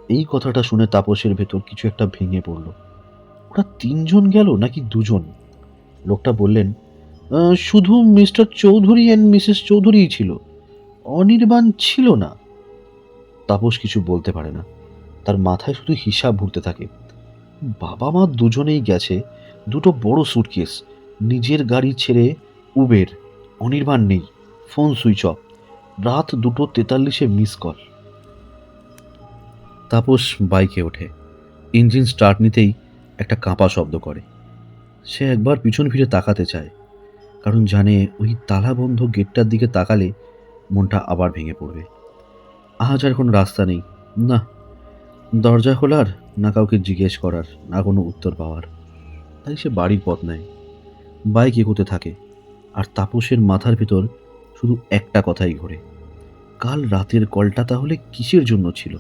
এই কথাটা শুনে তাপসের ভেতর কিছু একটা ভেঙে পড়ল। ওরা তিনজন গেল নাকি দুজন? লোকটা বললেন, শুধু মিস্টার চৌধুরী অ্যান্ড মিসেস চৌধুরীই ছিল, অনির্বাণ ছিল না। তাপস কিছু বলতে পারে না, তার মাথায় শুধু হিসাব ঘুরতে থাকে। বাবা মা দুজনেই গেছে, দুটো বড় সুটকেস, নিজের গাড়ি ছেড়ে উবের। অনির্বাণ নেই, ফোন সুইচ অফ, রাত 2:43-এ মিস কল। তাপস বাইকে ওঠে। ইঞ্জিন স্টার্ট নিতেই একটা কাঁপা শব্দ করে। সে একবার পিছন ফিরে তাকাতে চায়, কারণ জানে ওই তালাবন্ধ গেটটার দিকে তাকালে মনটা আবার ভেঙে পড়বে। আজ আর কোনো রাস্তা নেই, না দরজা খোলার, না কাউকে জিজ্ঞেস করার, না কোনো উত্তর পাওয়ার। তাই সে বাড়ির পথ নেয়, বাইক এগোতে থাকে। আর তাপসের মাথার ভেতর শুধু একটা কথাই ঘোরে, কাল রাতের কলটা তাহলে কিসের জন্য ছিল?